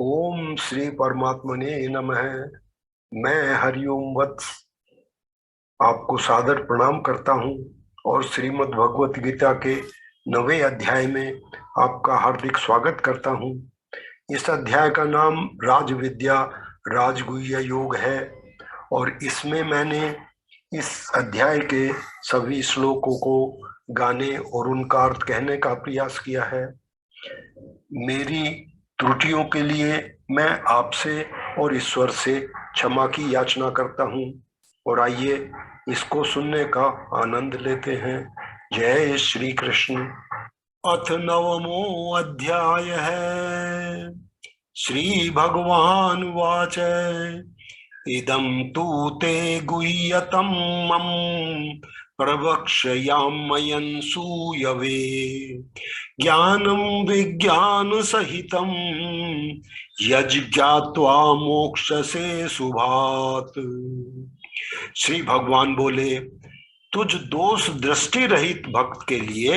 ओम श्री परमात्मने नमः। मैं हरिओम वत्स आपको सादर प्रणाम करता हूँ और श्रीमद् भगवत गीता के 9वें अध्याय में आपका हार्दिक स्वागत करता हूँ। इस अध्याय का नाम राजविद्या राजगुह्य योग है और इसमें मैंने इस अध्याय के सभी श्लोकों को गाने और उनका अर्थ कहने का प्रयास किया है। मेरी त्रुटियों के लिए मैं आपसे और ईश्वर से क्षमा की याचना करता हूँ और आइए इसको सुनने का आनंद लेते हैं। जय श्री कृष्ण। अथ नवमो अध्याय है। श्री भगवान वाच इदं तु ते गुह्यतं मम प्रवक्ष्याम्ययं सूयवे ज्ञानं विज्ञानसहितं यज्ञात्वा मोक्षसे शुभात्। श्री भगवान बोले, तुझ दोष दृष्टि रहित भक्त के लिए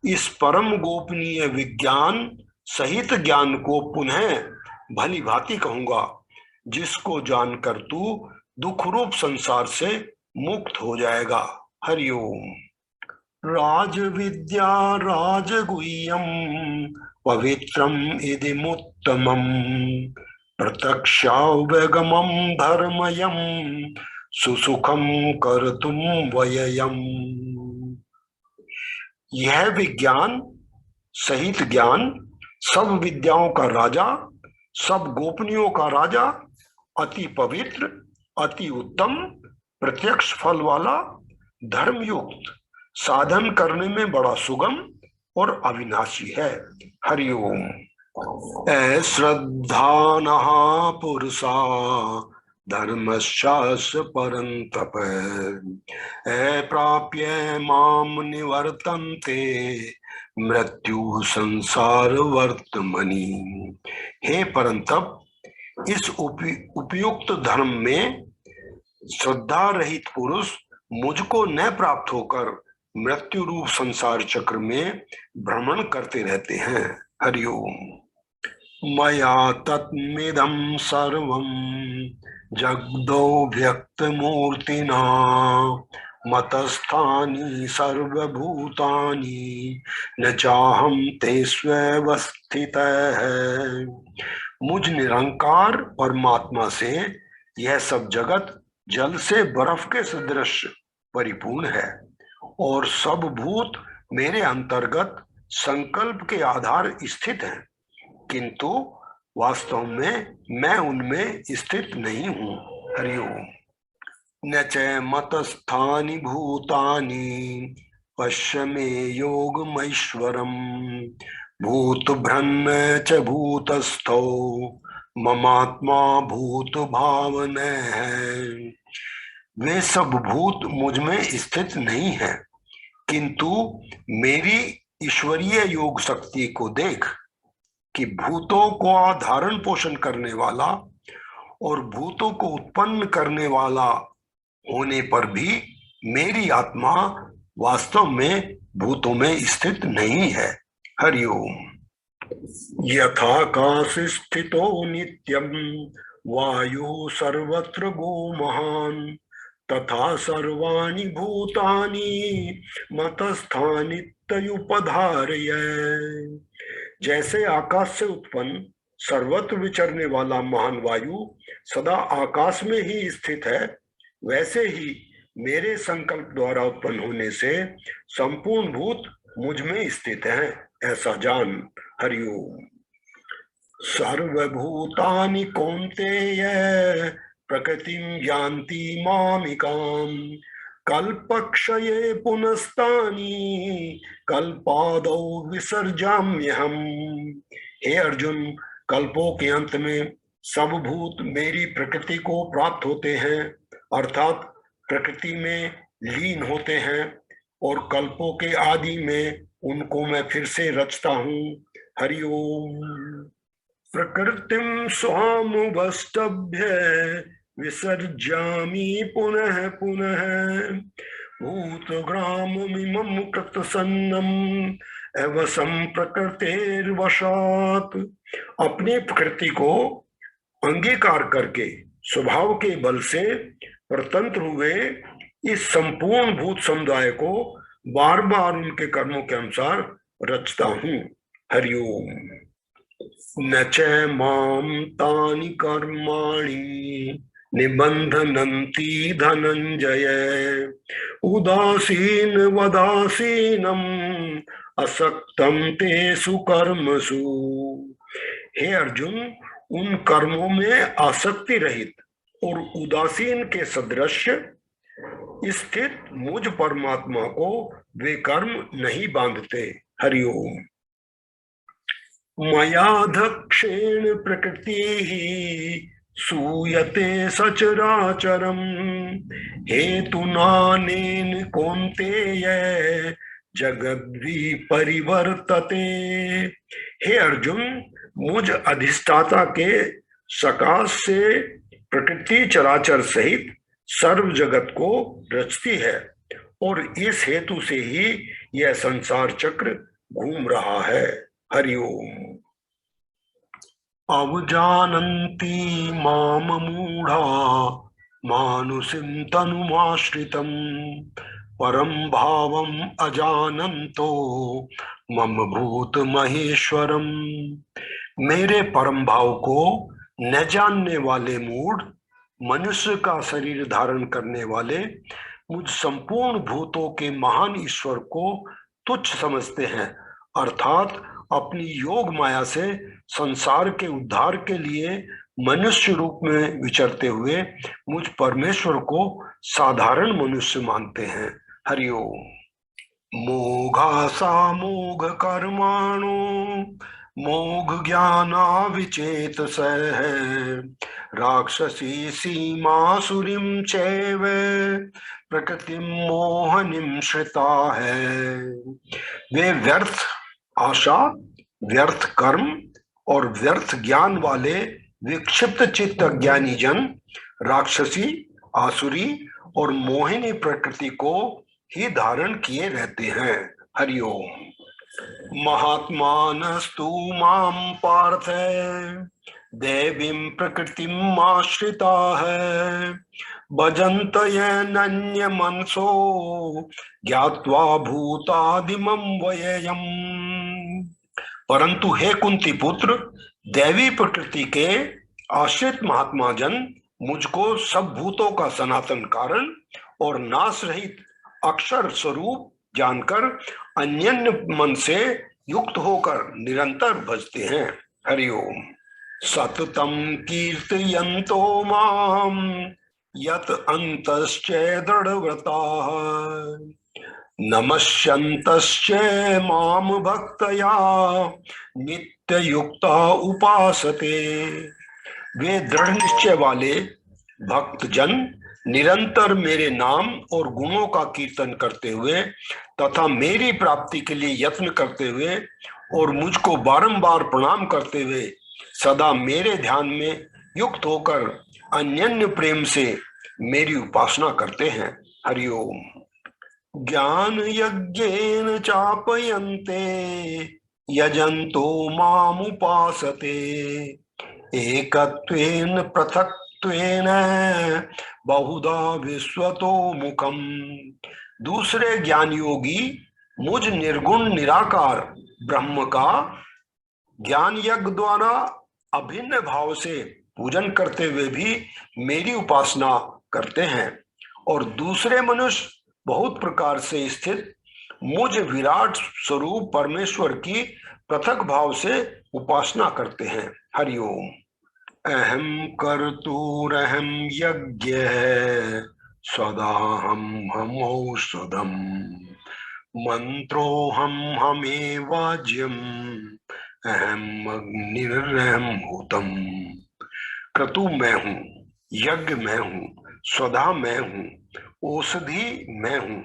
इस परम गोपनीय विज्ञान सहित ज्ञान को पुनः भली भांति कहूंगा, जिसको जानकर तू दुख रूप संसार से मुक्त हो जाएगा। हरिओम। राज विद्या राजगुह्यम पवित्रम इदिमुत्तमम प्रत्यक्षावगमम धर्मयम सुसुखम कर्तुम वययम। यह विज्ञान सहित ज्ञान सब विद्याओं का राजा, सब गोपनीयों का राजा, अति पवित्र, अति उत्तम, प्रत्यक्ष फल वाला, धर्मयुक्त, साधन करने में बड़ा सुगम और अविनाशी है। हरिओम। श्रद्धानः पुरुषा धर्मशास्त्र परंतप प्राप्य माम निवर्तन्ते मृत्यु संसार वर्तमनि। हे परंतप, इस उपयुक्त धर्म में श्रद्धा रहित पुरुष मुझको न प्राप्त होकर मृत्यु रूप संसार चक्र में भ्रमण करते रहते हैं। हरिओम। मया तत्मिदं सर्वं जगदो व्यक्त मूर्तिना मतस्थानि सर्वभूतानि न चाहं तेष्वेव स्थितः। मुझ निरंकार परमात्मा से यह सब जगत जल से बर्फ के सदृश परिपूर्ण है और सब भूत मेरे अंतर्गत संकल्प के आधार स्थित हैं, किंतु वास्तव में मैं उनमें स्थित नहीं हूँ। हरिओम। न च मतस्थानि भूतानि पश्य मे योगमैश्वरम् भूत भ्रन्न च भूतस्थो ममात्मा भूत भावन है। वे सब भूत मुझ में स्थित नहीं है, किंतु मेरी ईश्वरीय योग शक्ति को देख कि भूतों को धारण पोषण करने वाला और भूतों को उत्पन्न करने वाला होने पर भी मेरी आत्मा वास्तव में भूतों में स्थित नहीं है। हरिओम। यथाकाश स्थितो नित्यं वायु सर्वत्र गो महान् तथा सर्वाणि भूतानि मतस्थानि तयुपधारय। जैसे आकाश से उत्पन्न सर्वत्र विचरने वाला महान वायु सदा आकाश में ही स्थित है, वैसे ही मेरे संकल्प द्वारा उत्पन्न होने से संपूर्ण भूत मुझ में स्थित हैं, ऐसा जान। हरिओम। सर्वभूतानि कौन्तेय प्रकृतिं यान्ति मामिकाम् कल्पक्षये पुनस्तानि कल्पादौ विसर्जाम्यहम्। हे अर्जुन, कल्पों के अंत में सब भूत मेरी प्रकृति को प्राप्त होते हैं, अर्थात प्रकृति में लीन होते हैं, और कल्पों के आदि में उनको मैं फिर से रचता हूँ। हरिओम। प्रकृतिं स्वामुपस्तभ्य विसर्जामि पुनः पुनः भूतग्राममिमं कृतसन्नं अवसम प्रकृतिर्वशात, अपनी प्रकृति को अंगीकार करके स्वभाव के बल से स्वतंत्र हुए इस संपूर्ण भूत समुदाय को बार बार उनके कर्मों के अनुसार रचता हूं। हरिओम। न च माम तानि कर्माणि निबंधनन्ति धनंजय, उदासीन वदासीनम असक्तम तेषु कर्मसु। हे अर्जुन, उन कर्मों में आसक्ति रहित और उदासीन के सदृश स्थित मुझ परमात्मा को वे कर्म नहीं बांधते। हरिओम। मयाधक्षेण प्रकृति सूयते सचराचरम, हेतुनानेन कौन्तेय जगद्वि परिवर्तते। हे अर्जुन, मुझ अधिष्ठाता के सकाश से प्रकृति चराचर सहित सर्व जगत को रचती है और इस हेतु से ही यह संसार चक्र घूम रहा है। हरिओम। अवजानन्ति माम मूढ़ा मानुषिं तनुमाश्रितम्, परम भावम अजानन्तो मम भूत महेश्वरम। मेरे परम भाव को न जानने वाले मूढ़ मनुष्य का शरीर धारण करने वाले मुझ संपूर्ण भूतों के महान ईश्वर को तुच्छ समझते हैं, अर्थात अपनी योग माया से संसार के उद्धार के लिए मनुष्य रूप में विचरते हुए मुझ परमेश्वर को साधारण मनुष्य मानते हैं। हरिओम। मोघासा मोघ कर्माणो मोघ ज्ञाना विचेतसः, राक्षसी सीमासुरीं चैव प्रकृतिं मोहनीं श्रिता है। वे व्यर्थ आशा, व्यर्थ कर्म और व्यर्थ ज्ञान वाले विक्षिप्त चित्त अज्ञानी जन राक्षसी, आसुरी और मोहिनी प्रकृति को ही धारण किए रहते हैं। हरिओम। महात्मानस्तु मां पार्थ देवीं प्रकृतिम् आश्रिताः, भजन्त येनन्य मनसो ज्ञात्वा भूतादिमं व्ययम्। परंतु हे कुंती पुत्र, दैवी प्रकृति के आश्रित महात्मा जन मुझको सब भूतों का सनातन कारण और नाश रहित अक्षर स्वरूप जानकर अन्यन्य मन से युक्त होकर निरंतर भजते हैं। हरिओम। सततम कीर्तयन्तो माम यत अंतश्च दृढ़व्रताः, नमस्यन्तश्च माम भक्तया नित्ययुक्ता उपासते। वे दृढ़ निश्चय वाले भक्त जन निरंतर मेरे नाम और गुणों का कीर्तन करते हुए तथा मेरी प्राप्ति के लिए यत्न करते हुए और मुझको बारंबार प्रणाम करते हुए सदा मेरे ध्यान में युक्त होकर अन्यन्य प्रेम से मेरी उपासना करते हैं। हरिओम। ज्ञान यज्ञेन चापयन्ते यजन्तो मामुपासते, एकत्वेन पृथक्त्वेन बहुधा विश्वतो मुखम। दूसरे ज्ञान योगी मुझ निर्गुण निराकार ब्रह्म का ज्ञान यज्ञ द्वारा अभिन्न भाव से पूजन करते हुए भी मेरी उपासना करते हैं, और दूसरे मनुष्य बहुत प्रकार से स्थित मुझ विराट स्वरूप परमेश्वर की पृथक भाव से उपासना करते हैं। हरिओम। अहम कर्तुरहम यज्ञ सदाहम हमौषधम, मंत्रोहम हमेवाज्यम अहम अग्निरहम हुतम। क्रतु मैं हूँ, यज्ञ मैं हूँ, स्वधा मैं हूँ, औषधि मैं हूँ,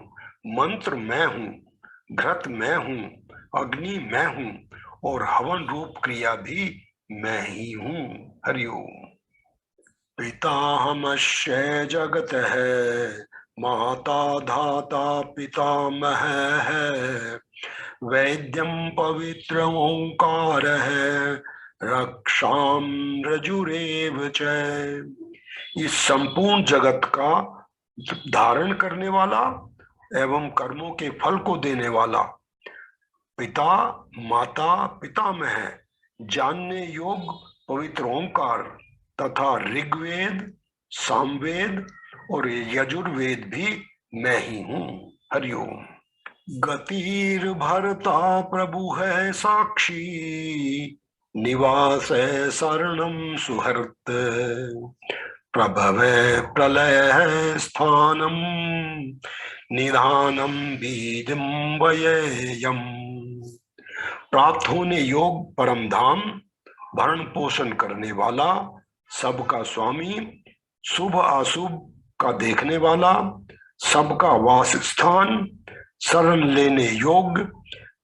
मंत्र मैं हूँ, घृत मैं हूँ, अग्नि मैं हूँ और हवन रूप क्रिया भी मैं ही हूँ। हरिओम। पितामहश्च जगतः माता धाता पितामहः, वैद्यम पवित्र ओंकार है, रक्षाम रजुरेव च। इस संपूर्ण जगत का धारण करने वाला एवं कर्मों के फल को देने वाला, पिता माता पितामह है, जानने योग्य पवित्र ओंकार तथा ऋग्वेद, सामवेद और यजुर्वेद भी मैं ही हूँ। हरिओम। गतिर भरता प्रभु है साक्षी, निवास है शरणम सुहृत, प्रभव प्रलय है स्थानम, निधानम बीजम व्ययम। प्राप्त होने योग परम धाम, भरण पोषण करने वाला, सबका स्वामी, शुभ अशुभ का देखने वाला, सबका वास स्थान, शरण लेने योग्य,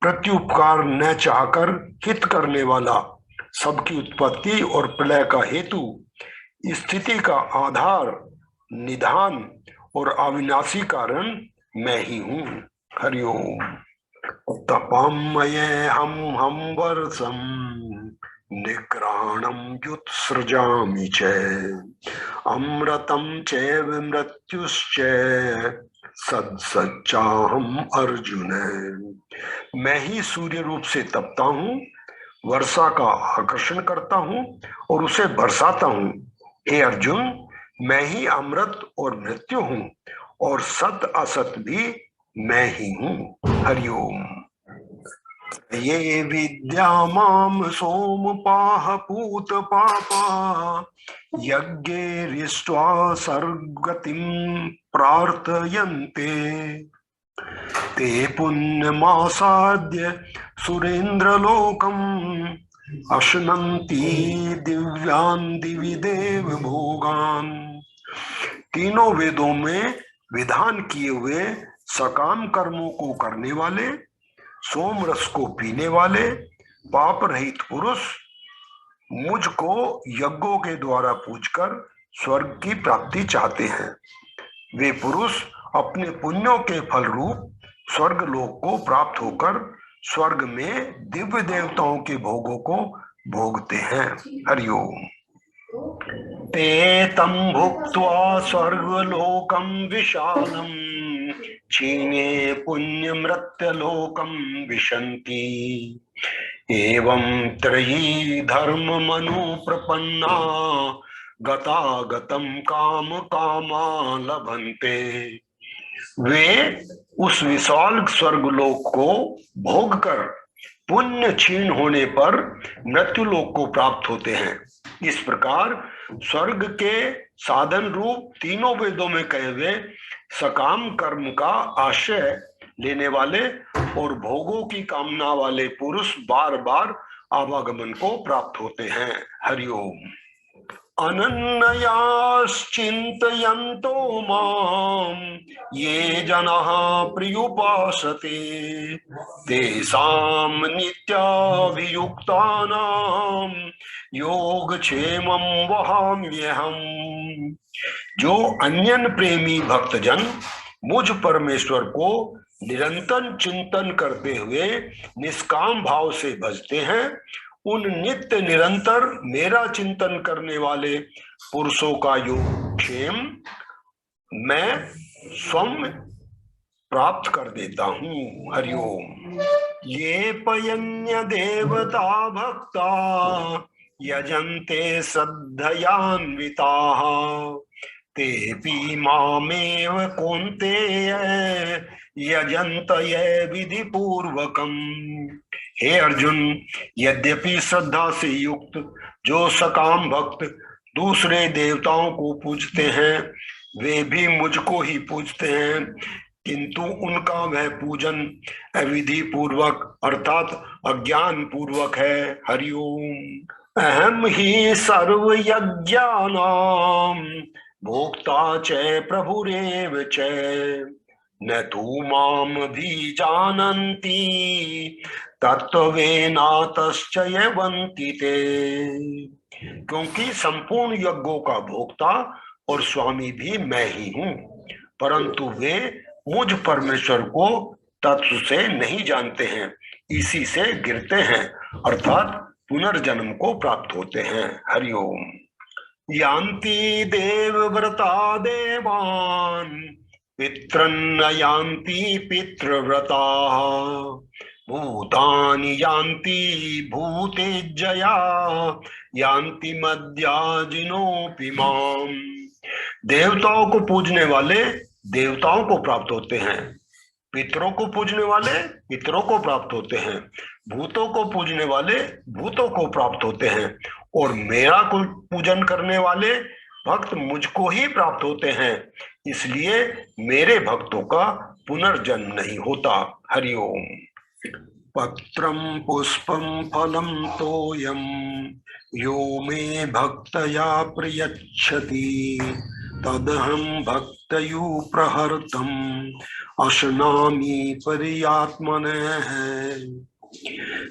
प्रत्युपकार न चाहकर हित करने वाला, सबकी उत्पत्ति और प्रलय का हेतु, स्थिति का आधार, निधान और अविनाशी कारण मैं ही हूँ। हरिओम। तपामये हम वर्षम, निग्रहणम युत्सृजामि च, अमृतम चैव मृत्युश्च सच्चाहम अर्जुन। मैं ही सूर्य रूप से तपता हूँ, वर्षा का आकर्षण करता हूँ और उसे बरसाता हूँ। हे अर्जुन, मैं ही अमृत और मृत्यु हूँ और सत असत भी मैं ही हूँ। हरिओम। ये विद्या माम सोमपाह पूत पापा, यज्ञेरिष्ट्वा सर्गतिम प्रार्थयन्ते, ते पुण्यमासाद्य सुरेन्द्रलोकम, अश्नन्ति दिव्यान् दिवि देव भोगान्। तीनों वेदों में विधान किए हुए सकाम कर्मों को करने वाले, सोम रस को पीने वाले, पाप रहित पुरुष मुझको यज्ञों के द्वारा पूजकर स्वर्ग की प्राप्ति चाहते हैं। वे पुरुष अपने पुण्यों के फल रूप स्वर्ग लोक को प्राप्त होकर स्वर्ग में दिव्य देवताओं के भोगों को भोगते हैं। हरिओम। ते तम भुक्त्वा स्वर्गलोकम विशालम, क्षीणे पुण्य मृत्यलोकम विशन्ति, एवं त्रयी धर्म मनु प्रपन्ना, गतागतम काम कामा लभन्ते। वे उस विशाल स्वर्गलोक को भोग कर पुण्य क्षीण होने पर मृत्युलोक को प्राप्त होते हैं। इस प्रकार स्वर्ग के साधन रूप तीनों वेदों में कहे हुए सकाम कर्म का आश्रय लेने वाले और भोगों की कामना वाले पुरुष बार बार आवागमन को प्राप्त होते हैं। हरिओम। अनन्याश्चिन्तयन्तो माम् ये जनाः पर्युपासते, तेषां नित्याभियुक्तानां योगक्षेमं वहाम्यहम्। जो अन्यन प्रेमी भक्तजन मुझ परमेश्वर को निरंतर चिंतन करते हुए निष्काम भाव से भजते हैं, उन नित्य निरंतर मेरा चिंतन करने वाले पुरुषों का योगक्षेम मैं स्वयं प्राप्त कर देता हूँ। हरिओम। ये पयन्य देवता भक्ता यजन्ते श्रद्धयान्विताः, तेऽपि मामेव कौन्तेय यजन्त ये विधि पूर्वकम्। हे अर्जुन, यद्यपि श्रद्धा से युक्त जो सकाम भक्त दूसरे देवताओं को पूजते हैं, वे भी मुझको ही पूजते हैं, किंतु उनका वह पूजन अविधि पूर्वक अर्थात अज्ञान पूर्वक है। हरिओम। अहम ही सर्व यज्ञानां भोक्ता च प्रभुरेव च, न तू माम भी जानन्ति तत्त्वेनातश्चयवन्ति ते। क्योंकि संपूर्ण यज्ञों का भोक्ता और स्वामी भी मैं ही हूँ, परंतु वे मुझ परमेश्वर को तत्व से नहीं जानते हैं, इसी से गिरते हैं, अर्थात पुनर्जन्म को प्राप्त होते हैं। हरिओम। यान्ति देवव्रता देवान् पितृन्न यान्ति पितृव्रताः भूतानि यान्ति भूतेज्जया यान्ति मद्याजिनोऽपि माम्। देवताओं को पूजने वाले देवताओं को प्राप्त होते हैं, पितरों को पूजने वाले पितरों को प्राप्त होते हैं, भूतों को पूजने वाले भूतों को प्राप्त होते हैं, और मेरा कुल पूजन करने वाले भक्त मुझको ही प्राप्त होते हैं, इसलिए मेरे भक्तों का पुनर्जन्म नहीं होता। हरिओम। पत्रम पुष्पम फलम तोयम यो मे भक्तया प्रयच्छति तदहं भक्तयु प्रहर्तम अशनामि पर्यात्मनः।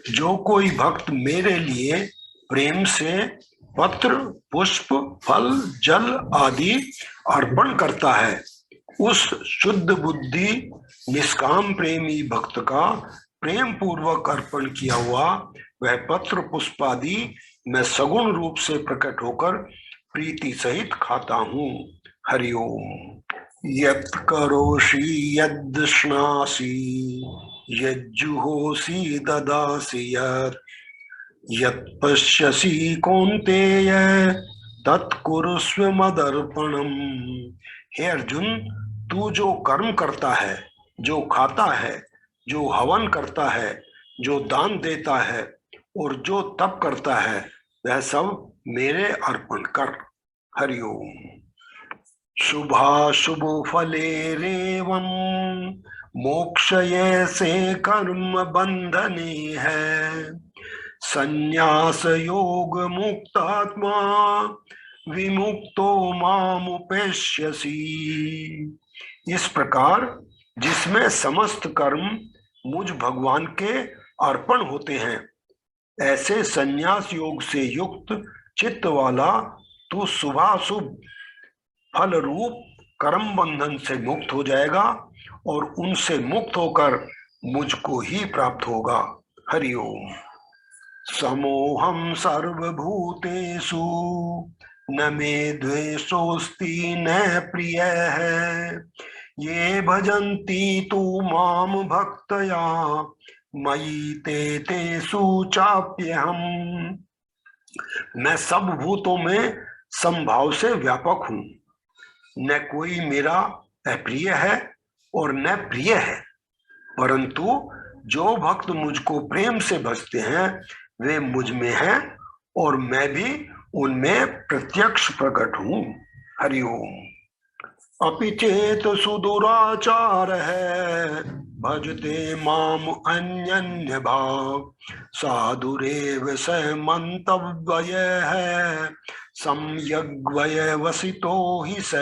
जो कोई भक्त मेरे लिए प्रेम से पत्र पुष्प फल जल आदि अर्पण करता है, उस शुद्ध बुद्धि निष्काम प्रेमी भक्त का प्रेम पूर्वक अर्पण किया हुआ वह पत्र पुष्प आदि मैं सगुण रूप से प्रकट होकर प्रीति सहित खाता हूँ। हरिओम। यत् करोषि यद् यज्जुहोषि ददासि यत् पश्यसि कौन्तेय तत्कुरुष्व मदर्पणम्। हे अर्जुन, तू जो कर्म करता है, जो खाता है, जो हवन करता है, जो दान देता है और जो तप करता है, वह सब मेरे अर्पण कर। हरिओम। शुभाशुभ फलेरेवं मोक्षये से कर्म बंधने है संन्यास योग मुक्तात्मा विमुक्तो मामुपेष्यसि। इस प्रकार जिसमें समस्त कर्म मुझ भगवान के अर्पण होते हैं, ऐसे संन्यास योग से युक्त चित्त वाला तू शुभाशुभ फल रूप कर्म बंधन से मुक्त हो जाएगा और उनसे मुक्त होकर मुझको ही प्राप्त होगा। हरिओम। समोहम सर्वभूतेषु न मे द्वेषोस्ति न प्रियः ये भजन्ति तु माम भक्तया मयि ते तेषु चाप्यहम्। मैं सब भूतों में समभाव से व्यापक हूँ, न कोई मेरा अप्रिय है और न प्रिय है, परंतु जो भक्त मुझको प्रेम से भजते हैं वे मुझ में हैं और मैं भी उनमें प्रत्यक्ष प्रकट हूँ। हरिओम। अपि चेत सुदुराचार है भजते माम अन्यन्य भाव साधुरेव स मंतव्य है सम्यग्वय वसितो ही स।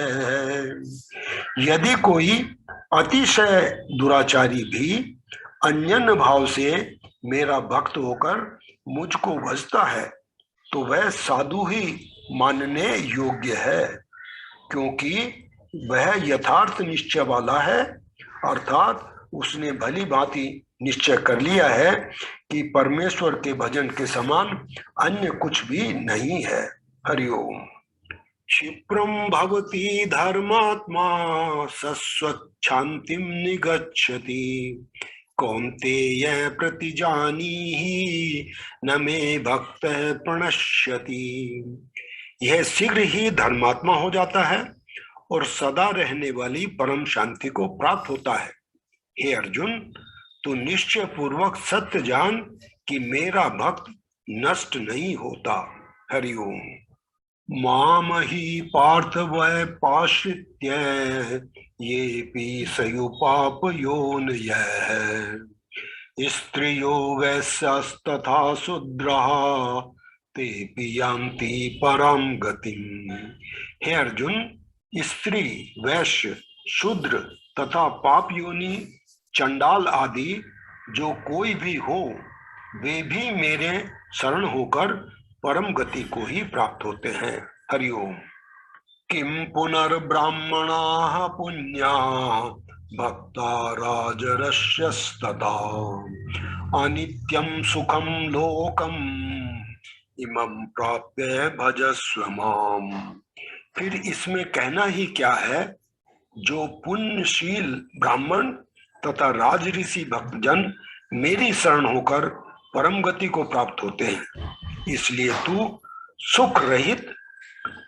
यदि कोई अतिशय दुराचारी भी अन्यन्य भाव से मेरा भक्त होकर मुझको भजता है तो वह साधु ही मानने योग्य है, क्योंकि वह यथार्थ निश्चय वाला है, अर्थात उसने भली भांति निश्चय कर लिया है कि परमेश्वर के भजन के समान अन्य कुछ भी नहीं है। हरिओम। क्षिप्रम भवति धर्मात्मा सस्वच्छान्तिं निगच्छति कौन्तेय प्रतिजानीहि न मे भक्त प्रणश्यति। यह शीघ्र ही धर्मात्मा हो जाता है और सदा रहने वाली परम शांति को प्राप्त होता है। हे अर्जुन, तू निश्चय पूर्वक सत्य जान कि मेरा भक्त नष्ट नहीं होता। हरिओम। माम ही पार्थ वै पाश्रित्य ये सयुपाप योनयः स्त्रियो वैश्यास्तथा शूद्रः ते यान्ति परम गतिम्। हे अर्जुन, स्त्री वैश्य शूद्र तथा पाप योनि चंडाल आदि जो कोई भी हो वे भी मेरे शरण होकर परम गति को ही प्राप्त होते हैं। हरिओम। किम पुनर्ब्राह्मणाः पुण्या भक्ता राजर्षयस्तथा अनित्यं सुखं लोकम इमं प्राप्य भजस्व माम। फिर इसमें कहना ही क्या है, जो पुण्यशील ब्राह्मण तथा राजऋषि भक्तजन मेरी शरण होकर परम गति को प्राप्त होते हैं, इसलिए तू सुख रहित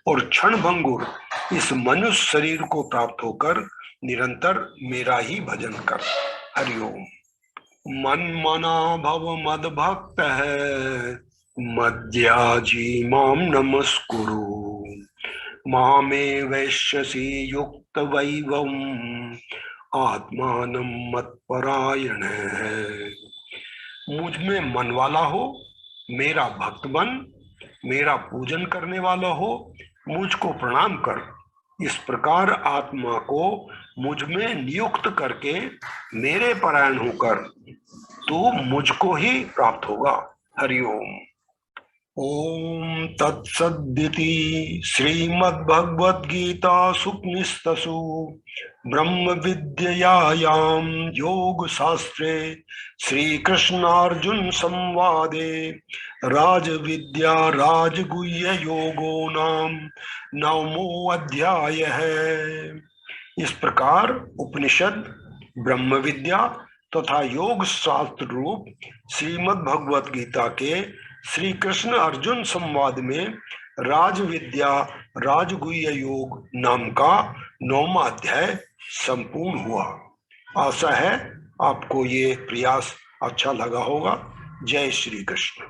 और क्षण भंगुर इस मनुष्य शरीर को प्राप्त होकर निरंतर मेरा ही भजन कर। हरिओम। मन मना भव मद भक्त है, मध्याजी माम नमस्कुरु, मामे वैश्यसी युक्त वैभव, आत्मानं मत्परायण है। मुझ में मन वाला हो, मेरा भक्त बन, मेरा पूजन करने वाला हो, मुझको प्रणाम कर। इस प्रकार आत्मा को मुझ में नियुक्त करके मेरे परायण होकर तू मुझको ही प्राप्त होगा। हरिओम। ओम तत्सदिति श्रीमद्भगवद्गीतासूपनिषत्सु ब्रह्म विद्यायां योग शास्त्रे श्रीकृष्णार्जुन संवादे राजविद्या राजगुह्य योगो नाम 9वां अध्याय है। इस प्रकार उपनिषद, ब्रह्म विद्या तथा योग शास्त्र रूप श्रीमद् भगवत गीता के श्री कृष्ण अर्जुन संवाद में राज विद्या राजगुह्य योग नाम का 9वां अध्याय संपूर्ण हुआ। आशा है आपको ये प्रयास अच्छा लगा होगा। जय श्री कृष्ण।